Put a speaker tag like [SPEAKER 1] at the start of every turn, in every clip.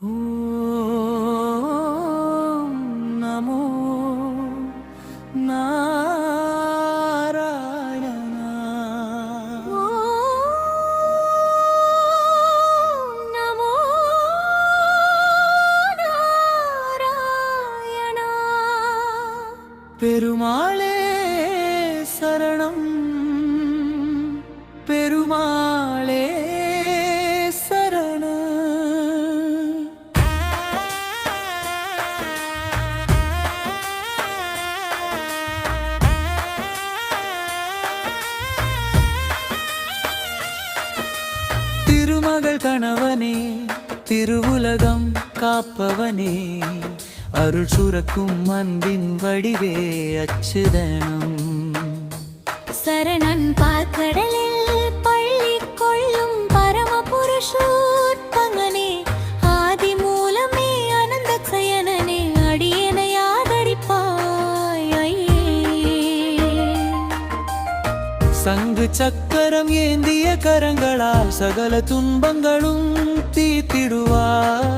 [SPEAKER 1] ஓம் நமோ நாராயணா.
[SPEAKER 2] ஓம் நமோ நாராயணா.
[SPEAKER 1] பெருமாளே சரணம், பெருமாளே சரணம். திருமகள் கணவனே, திருவுலகம் காப்பவனே, அருள் சுரக்கும் அன்பின் வடிவே அச்சுதனம்.
[SPEAKER 2] சரணன் பார்க்கடலில் பள்ளி கொள்ளும் பரம புருஷோத்தமனே, ஆதி மூலமே அனந்த சயனனே, அடியனை ஆதரிப்பாய் ஐயே.
[SPEAKER 1] சங்கு சக்கரம் ஏந்திய கரங்களால் சகல துன்பங்களும் தீர்த்திடுவாய்.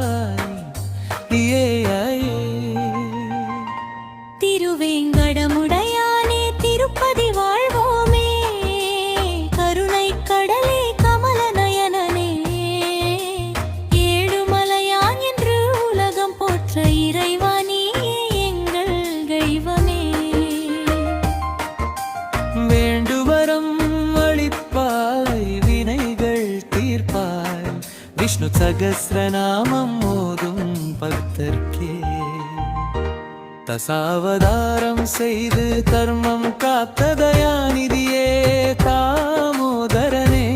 [SPEAKER 2] திருவேங்கடமுடையானே, திருப்பதி வாழ்வோமே, கருணை கடலே கமல நயனனே, ஏழுமலையான் என்று உலகம் போற்ற இறைவானே எங்கள் தெய்வமே.
[SPEAKER 1] வேண்டுவரம் அளிப்பாய், வினைகள் தீர்ப்பாய், விஷ்ணு சகஸ்ரநாமம் மோதும் பக்தர்க்கே. தசாவதாரம் செய்து தர்மம் காத்த தயாநிதியே தாமோதரனே.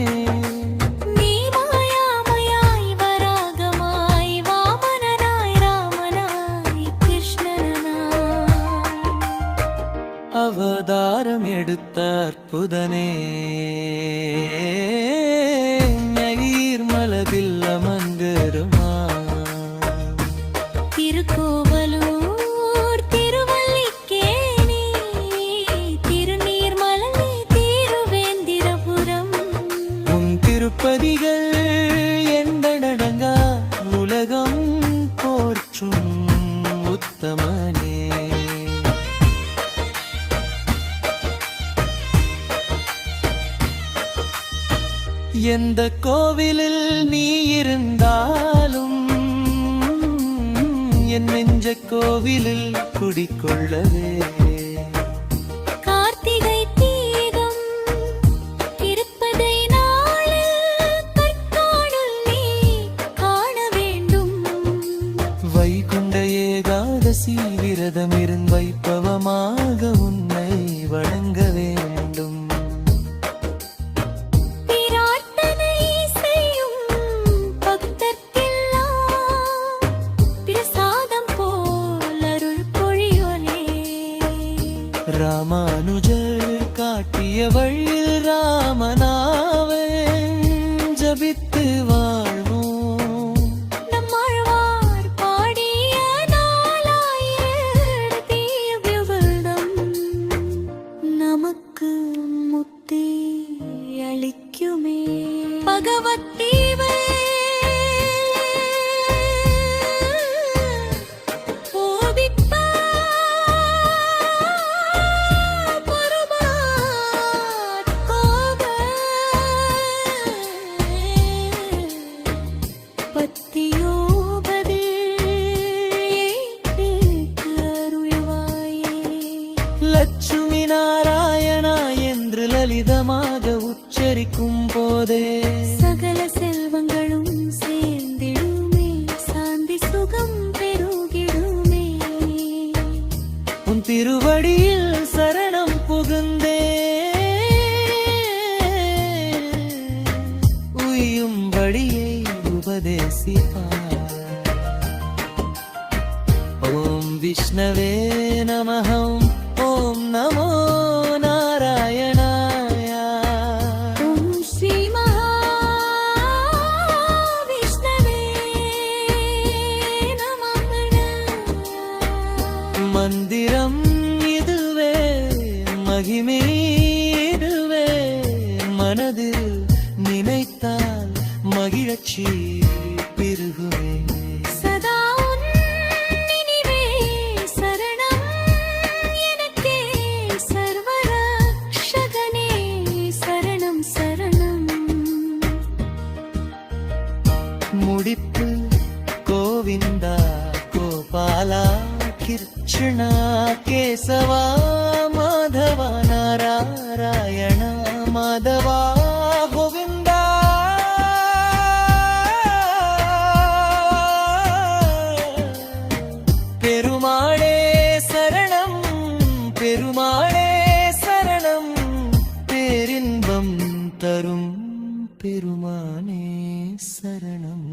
[SPEAKER 2] நீ மாயாமயாய் வராகமாய் வாமனனாய் ராமனாய் கிருஷ்ணனாய்
[SPEAKER 1] அவதாரம் எடுத்த அற்புதனே, நீர்மலதில் அமர்ந்திருமா.
[SPEAKER 2] திருக்கோவலூர் திருவல்லிக்கேணி, திருநீர்மலை திருவேந்திரபுரம்,
[SPEAKER 1] உன் திருப்பதிகள் எந்தடங்கா உலகம் போற்றும் உத்தமனே. எந்த கோவிலில் நீ இருந்தாலும் என் நெஞ்ச கோவிலில் குடிக்கொள்ளவே.
[SPEAKER 2] கார்த்திகை தீபம் இருப்பதை நாளில் கற்காணுள் நீ காண வேண்டும்.
[SPEAKER 1] வைகுண்ட ஏகாதசி விரதமிருந்து வைப்பவமாக உன்னை வணங்க வேண்டும்.
[SPEAKER 2] பிரார்த்தனை செய்யும் பக்தர்க்கெல்லாம் பிரசாதம் போல் அருள் பொழியோனே.
[SPEAKER 1] ராமானுஜர் காட்டிய வழியில் ராமனாவே ஜபித்து வாழ்வோம்.
[SPEAKER 2] நம்மாழ்வார் பாடிய நாலாயிரம் திவ்ய வருடம் நமக்கு முக்தி அளிக்குமே. பகவத்தீவே
[SPEAKER 1] லட்சுமி நாராயணா என்று லலிதமாக உச்சரிக்கும் போதே
[SPEAKER 2] சகல செல்வங்களும் சேர்ந்திடுமே, சாந்தி சுகம் பெருகிடுமே.
[SPEAKER 1] உன் திருவடியில் சரணம் புகுந்தே உய்யும்படியை உபதேசிப்பார். ஓம் விஷ்ணவே நமஹ, ஓம் நமோ நாராயணாய.
[SPEAKER 2] ஓம் ஸ்ரீ மகாவிஷ்ணவே நமः.
[SPEAKER 1] மந்திரம் இதுவே, மகிமை இதுவே, மனதில் நினைத்தால் மகிழ்ச்சி பெருகுமே. முடிப்பு கோவிந்தா கோபாலா கிருஷ்ணா கேசவா மாதவா நாராயண மாதவா கோவிந்தா பெருமாளே சரணம் பெருமாளே சரணம் பேரின்பம் தரும் பெருமானே சரணம்